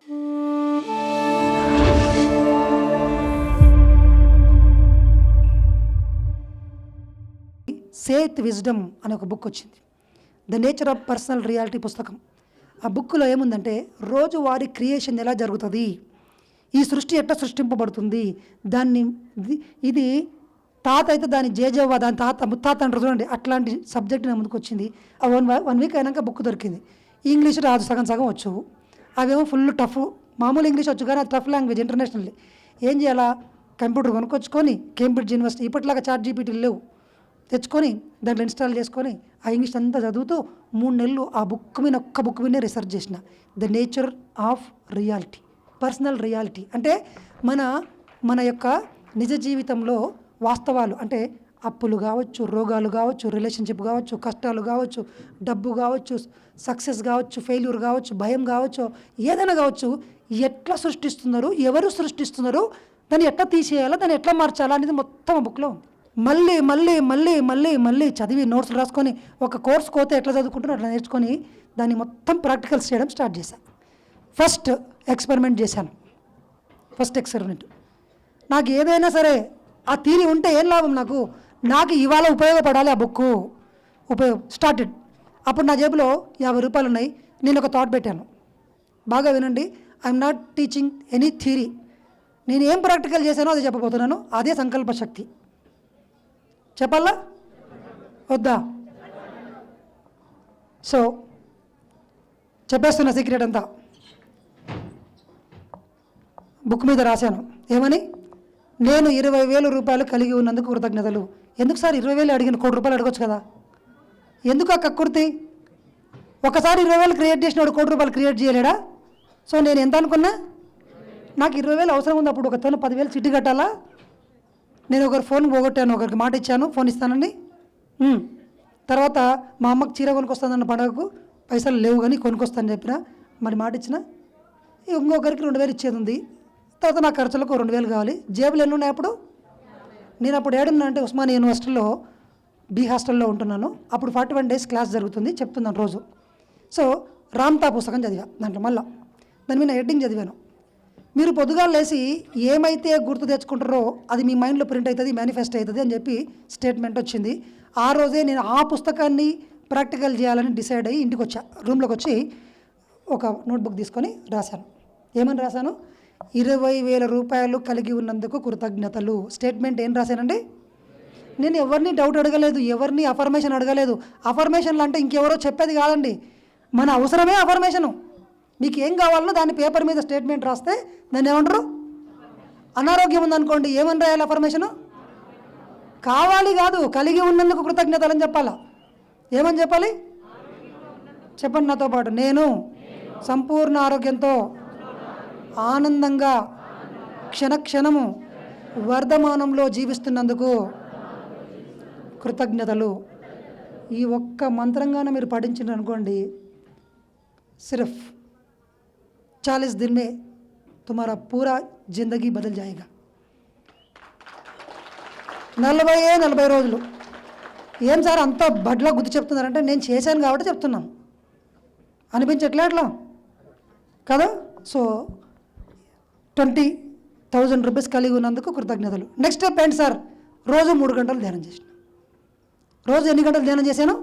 Seth wisdom అనే ఒక book వచ్చింది, the nature of personal reality పుస్తకం. ఆ బుక్లో ఏముందంటే రోజువారీ క్రియేషన్ ఎలా జరుగుతుంది, ఈ సృష్టి ఎట్లా సృష్టింపబడుతుంది, దాన్ని ఇది తాత అయితే దాని జేజవ్వ, దాని తాత ముత్తాత అంటారు చూడండి, అట్లాంటి సబ్జెక్ట్ నా ముందుకు వచ్చింది. ఆ వన్ వీక్ అయినాక బుక్ దొరికింది. ఇంగ్లీష్ రాదు, సగం సగం వచ్చు, అవేమో ఫుల్ టఫ్. మామూలు ఇంగ్లీష్ వచ్చు కానీ అది టఫ్ లాంగ్వేజ్ ఇంటర్నేషనల్లీ. ఏం చేయాలా, కంప్యూటర్ కొనుక్కొచ్చుకొని కేంబ్రిడ్జ్ యూనివర్సిటీ ఇప్పటిలాగా చాట్ జీపీటీలు లేవు, తెచ్చుకొని దాంట్లో ఇన్స్టాల్ చేసుకొని ఆ ఇంగ్లీష్ అంతా చదువుతూ 3 నెలలు ఆ బుక్ మీద ఒక్క బుక్ మీదే రీసెర్చ్ చేసిన. The nature of reality, personal reality అంటే మన యొక్క నిజ జీవితంలో వాస్తవాలు, అంటే అప్పులు కావచ్చు, రోగాలు కావచ్చు, రిలేషన్షిప్ కావచ్చు, కష్టాలు కావచ్చు, డబ్బు కావచ్చు, సక్సెస్ కావచ్చు, ఫెయిల్యూర్ కావచ్చు, భయం కావచ్చు, ఏదైనా కావచ్చు, ఎట్లా సృష్టిస్తున్నారు, ఎవరు సృష్టిస్తున్నారు, దాన్ని ఎట్లా తీసేయాలా, దాన్ని ఎట్లా మార్చాలా అనేది మొత్తం ఆ బుక్లో ఉంది. మళ్ళీ మళ్ళీ మళ్ళీ మళ్ళీ మళ్ళీ చదివి నోట్స్లు రాసుకొని ఒక కోర్స్ కోతే ఎట్లా చదువుకుంటున్నా అట్లా నేర్చుకొని దాన్ని మొత్తం ప్రాక్టికల్స్ చేయడం స్టార్ట్ చేశాను. ఫస్ట్ ఎక్స్పెరిమెంట్ చేశాను. నాకు ఏదైనా సరే ఆ థియరీ ఉంటే ఏం లాభం, నాకు ఇవాళ ఉపయోగపడాలి ఆ బుక్ స్టార్టెడ్. అప్పుడు నా జేబులో 50 రూపాయలు ఉన్నాయి. నేను ఒక థాట్ పెట్టాను, బాగా వినండి. I'm not teaching any theory, నేను ఏం ప్రాక్టికల్ చేశానో అది చెప్పబోతున్నాను. అదే సంకల్ప శక్తి. చెప్పాలా వద్దా? సో చెప్పేస్తున్న సీక్రెట్ అంతా బుక్ మీద రాశాను. ఏమని? నేను 20,000 రూపాయలు కలిగి ఉన్నందుకు కృతజ్ఞతలు. ఎందుకు సార్ 20,000 అడిగిన, 1 కోటి రూపాయలు అడగొచ్చు కదా, ఎందుకు ఆ కక్కుర్తి? ఒకసారి 20,000 క్రియేట్ చేసిన 1 కోటి రూపాయలు క్రియేట్ చేయలేడా? సో నేను ఎంత అనుకున్నా, నాకు 20,000 అవసరం ఉంది. అప్పుడు ఒకతను 10,000 చిట్టి కట్టాలా? నేను ఒకరి ఫోన్ పోగొట్టాను, ఒకరికి మాట ఇచ్చాను ఫోన్ ఇస్తానని. తర్వాత మా అమ్మకి చీర కొనుక్కొస్తానన్న పండుగకు పైసలు లేవు కానీ కొనుక్కొస్తానని చెప్పిన, మరి మాట ఇచ్చిన. ఇంకొకరికి 2,000 ఇచ్చేది ఉంది. తర్వాత నా ఖర్చులకు 2,000 కావాలి. జేబులు ఎన్ని ఉన్నాయి అప్పుడు? నేను అప్పుడు ఏడున్నా అంటే ఉస్మానియా యూనివర్సిటీలో బి హాస్టల్లో ఉంటున్నాను. అప్పుడు 41 డేస్ క్లాస్ జరుగుతుంది, చెప్తున్నాను రోజు. సో రామ్తా పుస్తకం చదివా, దాంట్లో మళ్ళీ దాని మీద హెడ్డింగ్ చదివాను. మీరు పొద్దుగాలు లేసి ఏమైతే గుర్తు తెచ్చుకుంటారో అది మీ మైండ్లో ప్రింట్ అవుతుంది, మేనిఫెస్ట్ అవుతుంది అని చెప్పి స్టేట్మెంట్ వచ్చింది. ఆ రోజే నేను ఆ పుస్తకాన్ని ప్రాక్టికల్ చేయాలని డిసైడ్ అయ్యి ఇంటికి వచ్చా. రూమ్లోకి వచ్చి ఒక నోట్బుక్ తీసుకొని రాశాను. ఏమని రాశాను? 20,000 రూపాయలు కలిగి ఉన్నందుకు కృతజ్ఞతలు. స్టేట్మెంట్ ఏం రాశానండి? నేను ఎవరిని డౌట్ అడగలేదు, ఎవరిని అఫర్మేషన్ అడగలేదు. అఫర్మేషన్లు అంటే ఇంకెవరో చెప్పేది కాదండి, మన అవసరమే అఫర్మేషను. మీకు ఏం కావాలనో దాన్ని పేపర్ మీద స్టేట్మెంట్ రాస్తే దాన్ని ఏమంటారు? అనారోగ్యం ఉందనుకోండి, ఏమని రాయాలి అఫర్మేషను? కావాలి కాదు, కలిగి ఉన్నందుకు కృతజ్ఞతలు అని చెప్పాలా. ఏమని చెప్పాలి? చెప్పండి నాతో పాటు. నేను సంపూర్ణ ఆరోగ్యంతో ఆనందంగా క్షణక్షణము వర్ధమానంలో జీవిస్తున్నందుకు కృతజ్ఞతలు. ఈ ఒక్క మంత్రంగానే మీరు పఠించిన అనుకోండి, సిర్ఫ్ 40 दिन में तुम्हारा पूरा జిందగీ బదల్ జాయేగా. 40 రోజులు. ఏం సార్ అంత బడ్లా గుర్తు చెప్తున్నారంటే నేను చేశాను కాబట్టి చెప్తున్నాను, అనిపించట్లే అట్లా కదా? సో 20,000 రూపీస్ కలిగి ఉన్నందుకు కృతజ్ఞతలు. నెక్స్ట్ స్టెప్ ఏంటి సార్? రోజు 3 గంటలు ధ్యానం చేసిన. రోజు ఎన్ని గంటలు ధ్యానం చేశాను?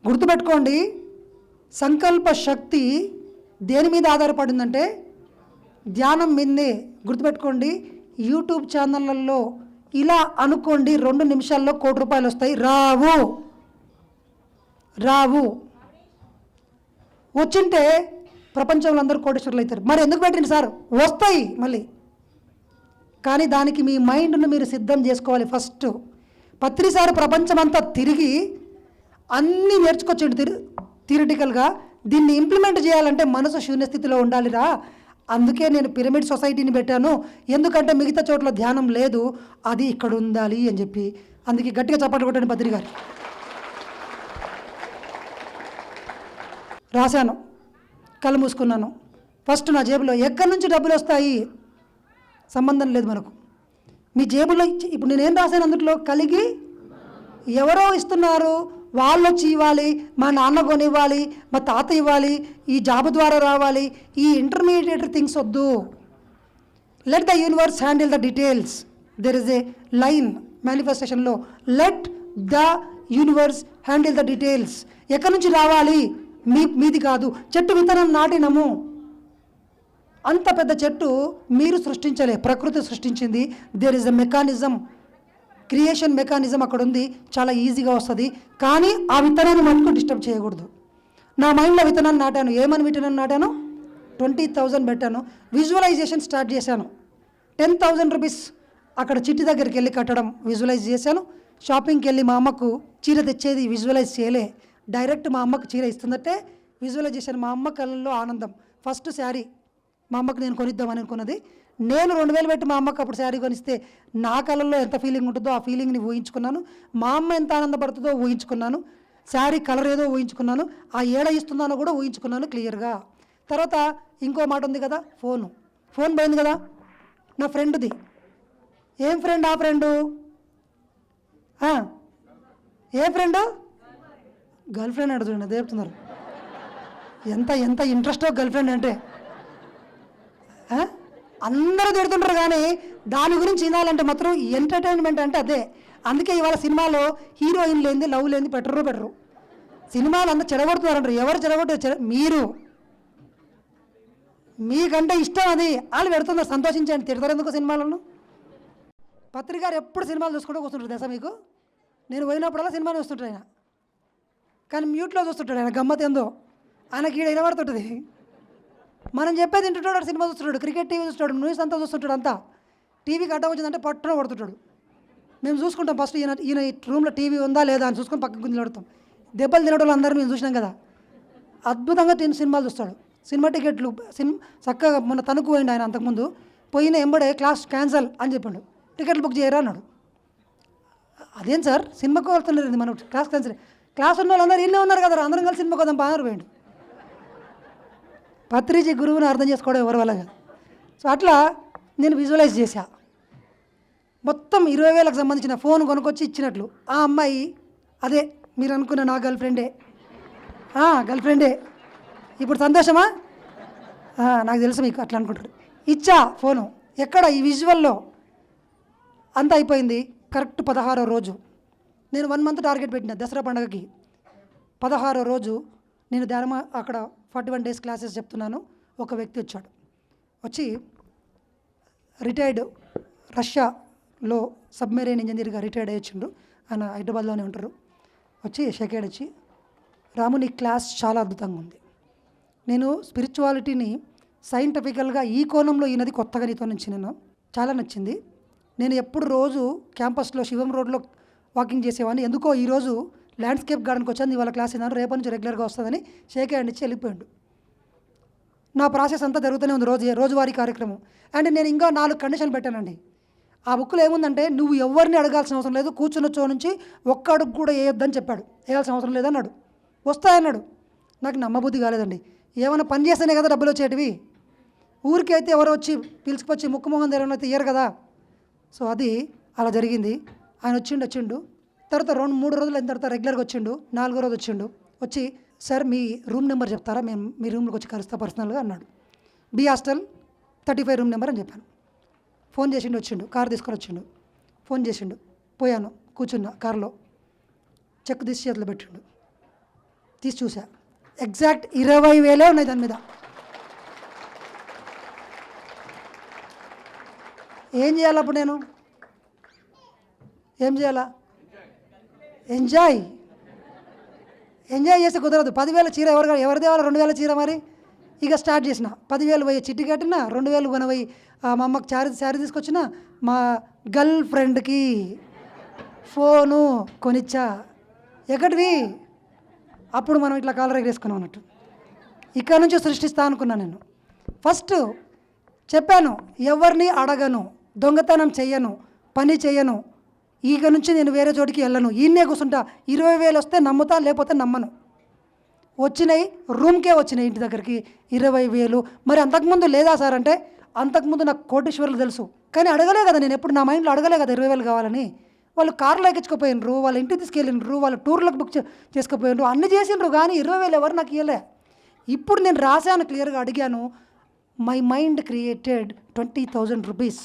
గుర్తుపెట్టుకోండి, సంకల్ప శక్తి దేని మీద ఆధారపడిందంటే ధ్యానం మీదే. గుర్తుపెట్టుకోండి, యూట్యూబ్ ఛానళ్ళల్లో ఇలా అనుకోండి 2 నిమిషాల్లో 1 కోటి రూపాయలు వస్తాయి. రావు. వచ్చింటే ప్రపంచంలో అందరూ కోటీశ్వరులు అవుతారు. మరి ఎందుకు పెట్టండి సార్? వస్తాయి మళ్ళీ, కానీ దానికి మీ మైండ్ను మీరు సిద్ధం చేసుకోవాలి. ఫస్ట్ పత్రిసారి ప్రపంచం అంతా తిరిగి అన్నీ నేర్చుకొచ్చిండు థియరిటికల్గా. దీన్ని ఇంప్లిమెంట్ చేయాలంటే మనసు శూన్యస్థితిలో ఉండాలిరా. అందుకే నేను పిరమిడ్ సొసైటీని పెట్టాను, ఎందుకంటే మిగతా చోట్ల ధ్యానం లేదు, అది ఇక్కడ ఉండాలి అని చెప్పి. అందుకే గట్టిగా చప్పట్లు కొట్టండి పత్రి గారు. రాశాను, కళ్ళు మూసుకున్నాను. ఫస్ట్ నా జేబులో ఎక్కడి నుంచి డబ్బులు వస్తాయి సంబంధం లేదు మనకు. మీ జేబులో ఇప్పుడు నేనేం రాశాను అందులో? కలిగి ఎవరో ఇస్తున్నారు, వాళ్ళు వచ్చి ఇవ్వాలి, మా నాన్న కొనివ్వాలి, మా తాత ఇవ్వాలి, ఈ జాబ్ ద్వారా రావాలి, ఈ ఇంటర్మీడియట్ థింగ్స్ వద్దు. Let the universe handle the details. There is a line మేనిఫెస్టేషన్లో, let the universe handle the details. ఎక్కడి నుంచి రావాలి? మీది కాదు. చెట్టు విత్తనం నాటినము, అంత పెద్ద చెట్టు మీరు సృష్టించలే, ప్రకృతి సృష్టించింది. There is a mechanism, creation mechanism అక్కడ ఉంది, చాలా ఈజీగా వస్తుంది. కానీ ఆ విత్తనాన్ని మటుకు డిస్టర్బ్ చేయకూడదు. నా మైండ్లో విత్తనాన్ని నాటాను. ఏమని విత్తనాన్ని నాటాను? 20,000 పెట్టాను. విజువలైజేషన్ స్టార్ట్ చేశాను. 10,000 రూపీస్ అక్కడ చిట్టి దగ్గరికి వెళ్ళి కట్టడం విజువలైజ్ చేశాను. షాపింగ్కి వెళ్ళి మా అమ్మకు చీర తెచ్చేది విజువలైజ్ చేయలే, డైరెక్ట్ మా అమ్మకు చీర ఇస్తుందంటే విజువలైజ్ చేశాను. మా అమ్మ కళ్ళల్లో ఆనందం. ఫస్ట్ శారీ మా అమ్మకు నేను కొనిద్దామని అనుకున్నది. నేను 2,000 పెట్టి మా అమ్మకు అప్పుడు శారీ కొనిస్తే నా కళ్ళల్లో ఎంత ఫీలింగ్ ఉంటుందో ఆ ఫీలింగ్ని ఊహించుకున్నాను. మా అమ్మ ఎంత ఆనందపడుతుందో ఊహించుకున్నాను. శారీ కలర్ ఏదో ఊహించుకున్నాను. ఆ ఏడ ఇస్తున్నానో కూడా ఊహించుకున్నాను క్లియర్గా. తర్వాత ఇంకో మాట ఉంది కదా, ఫోన్ పోయింది కదా నా ఫ్రెండ్ది. ఏం ఫ్రెండ్? ఆ ఫ్రెండు ఏ ఫ్రెండు? గర్ల్ ఫ్రెండ్ అంటే చూడండి, అదే చెప్తున్నారు. ఎంత ఎంత ఇంట్రెస్టో గర్ల్ ఫ్రెండ్ అంటే. అందరూ తిడుతుంటారు కానీ దాని గురించి వినాలంటే మాత్రం ఎంటర్టైన్మెంట్ అంటే అదే. అందుకే ఇవాళ సినిమాలో హీరోయిన్ లేనిది, లవ్ లేనిది పెట్టరు. సినిమాలు అంతా చెడగొడుతున్నారంటారు. ఎవరు చెడగొట్టారు? మీరు. మీకంటే ఇష్టం అది, వాళ్ళు పెడుతున్నారు, సంతోషించండి. తిడతారు ఎందుకు సినిమాలను? పత్రికారు ఎప్పుడు సినిమాలు చూసుకుంటూ కూర్చుంటారు తెలుసా మీకు? నేను పోయినప్పుడల్లా సినిమాలు చూస్తుంటాడు ఆయన, కానీ మ్యూట్లో చూస్తుంటాడు ఆయన. గమ్మత్ ఏందో ఆయనకి ఈడ వినబడుతుంటుంది. మనం చెప్పేది వింటుంటాడు, సినిమా చూస్తుంటాడు, క్రికెట్ టీవీ చూస్తాడు, న్యూస్ అంతా చూస్తుంటాడు. అంతా టీవీకి అడ్డం వచ్చిందంటే పట్టున కొడుతుంటాడు. మేము చూసుకుంటాం ఫస్ట్ ఈయన రూమ్లో టీవీ ఉందా లేదా అని చూసుకొని పక్కకు గుంజి పెడతాం. దెబ్బలు తినడం అందరూ మేము చూసినాం కదా. అద్భుతంగా సినిమాలు చూస్తాడు. సినిమా టికెట్లు చక్కగా మొన్న తణుకు పోయిండు ఆయన. అంతకుముందు పోయిన ఎంబడే క్లాస్ క్యాన్సల్ అని చెప్పాడు. టికెట్లు బుక్ చేయరా అన్నాడు. అదేం సార్ సినిమాకు వెళ్తున్నారు, మనం క్లాస్ క్యాన్సల్. క్లాస్ ఉన్న వాళ్ళందరూ ఇల్లే ఉన్నారు కదా, అందరం కలిసి సినిమాకి వద్దాం బాగా పోయిండు. పత్రిజీ గురువుని అర్థం చేసుకోవడం ఎవరి వల్ల కాదు. సో అట్లా నేను విజువలైజ్ చేశా. మొత్తం 20,000కు సంబంధించిన ఫోన్ కొనుక్కొచ్చి ఇచ్చినట్లు. ఆ అమ్మాయి అదే మీరు అనుకున్న నా గర్ల్ ఫ్రెండే. ఇప్పుడు సంతోషమా? నాకు తెలుసు మీకు అట్లా అనుకుంటారు. ఇచ్చా ఫోను. ఎక్కడ? ఈ విజువల్లో అంతా అయిపోయింది. కరెక్ట్ 16వ రోజు నేను 1 మంత్ టార్గెట్ పెట్టిన దసరా పండుగకి. 16వ రోజు నేను అక్కడ 41 డేస్ క్లాసెస్ చెప్తున్నాను. ఒక వ్యక్తి వచ్చాడు. వచ్చి రిటైర్డ్ రష్యాలో సబ్మెరైన్ ఇంజనీర్గా రిటైర్డ్ అయ్యి వచ్చిండు. ఆయన హైదరాబాద్లోనే ఉంటారు. వచ్చి షేకేడ్ వచ్చి, రాము నీ క్లాస్ చాలా అద్భుతంగా ఉంది. నేను స్పిరిచువాలిటీని సైంటిఫికల్గా ఈ కోణంలో ఈయనది కొత్తగా నీతో నుంచి నేను చాలా నచ్చింది. నేను ఎప్పుడు రోజు క్యాంపస్లో శివం రోడ్లో వాకింగ్ చేసేవాడిని. ఎందుకో ఈరోజు ల్యాండ్స్కేప్ గార్డెన్కి వచ్చాను, ఇవాళ క్లాస్ అయినాను, రేపటి నుంచి రెగ్యులర్గా వస్తుందని షేక్ హ్యాండ్ ఇచ్చి వెళ్ళిపోయాడు. నా ప్రాసెస్ అంతా జరుగుతూనే ఉంది, రోజువారీ కార్యక్రమం. అండ్ నేను ఇంకా 4 కండిషన్లు పెట్టానండి. ఆ బుక్లో ఏముందంటే, నువ్వు ఎవరిని అడగాల్సిన అవసరం లేదు, కూర్చున్న చో నుంచి ఒక్క అడుగు కూడా వేయొద్దని చెప్పాడు. వేయాల్సిన అవసరం లేదన్నాడు. వస్తాయన్నాడు. నాకు నమ్మబుద్ధి కాలేదండి. ఏమైనా పని చేస్తేనే కదా డబ్బులు వచ్చేటివి. ఊరికి అయితే ఎవరో వచ్చి పిలుచుకొచ్చి ముక్కు మొహం తెరవనైతే ఇయ్యరు కదా. సో అది అలా జరిగింది. ఆయన వచ్చిండు. తర్వాత 2-3 రోజులు అయిన తర్వాత రెగ్యులర్గా వచ్చిండు. 4వ రోజు వచ్చి సార్ మీ రూమ్ నెంబర్ చెప్తారా, మేము మీ రూమ్లోకి వచ్చి కలుస్తా పర్సనల్గా అన్నాడు. బి హాస్టల్ 35 రూమ్ నెంబర్ అని చెప్పాను. ఫోన్ చేసిండు, వచ్చిండు, కారు తీసుకొని వచ్చిండు, ఫోన్ చేసిండు, పోయాను, కూర్చున్నా కారులో, చెక్ తీసి చేతిలో పెట్టిండు. తీసి చూసా, ఎగ్జాక్ట్ 20,000 ఉన్నాయి దాని మీద. ఏం చేయాలి అప్పుడు? నేను ఏం చేయాలా? ఎంజాయ్ చేస్తే కుదరదు. 10,000 చీర ఎవరి దేవాలి? 2,000 చీర. మరి ఇక స్టార్ట్ చేసిన 10,000 పోయి చిట్టి కట్టిన, 2,000 కొనవయి మా అమ్మకి శారీ తీసుకొచ్చిన, మా గర్ల్ ఫ్రెండ్కి ఫోను కొనిచ్చా. ఎక్కడివి? అప్పుడు మనం ఇట్లా కాలర్ ఎగరేసుకున్నాం అన్నట్టు. ఇక్కడ నుంచి సృష్టిస్తా అనుకున్నాను నేను. ఫస్ట్ చెప్పాను, ఎవరిని అడగను, దొంగతనం చెయ్యను, పని చెయ్యను, ఇక నుంచి నేను వేరే చోటికి వెళ్ళను, ఈయనే కూర్చుంటా. 20,000 వస్తే నమ్ముతా, లేకపోతే నమ్మను. వచ్చినాయి, రూమ్కే వచ్చినాయి ఇంటి దగ్గరికి 20,000. మరి అంతకుముందు లేదా సార్ అంటే, అంతకుముందు నాకు కోటీశ్వర్లు తెలుసు, కానీ అడగలే కదా నేను. ఎప్పుడు నా మైండ్లో అడగలే కదా 20,000 కావాలని. వాళ్ళు కార్లో ఎక్కించుకుపోయినరు, వాళ్ళ ఇంటికి తీసుకెళ్ళినరు, వాళ్ళ టూర్లకు బుక్ చేసుకుపోయినరు, అన్నీ చేసిండ్రు. కానీ 20,000 ఎవరు నాకు ఇవ్వలే. ఇప్పుడు నేను రాశాను, క్లియర్గా అడిగాను. My mind created 20,000 rupees.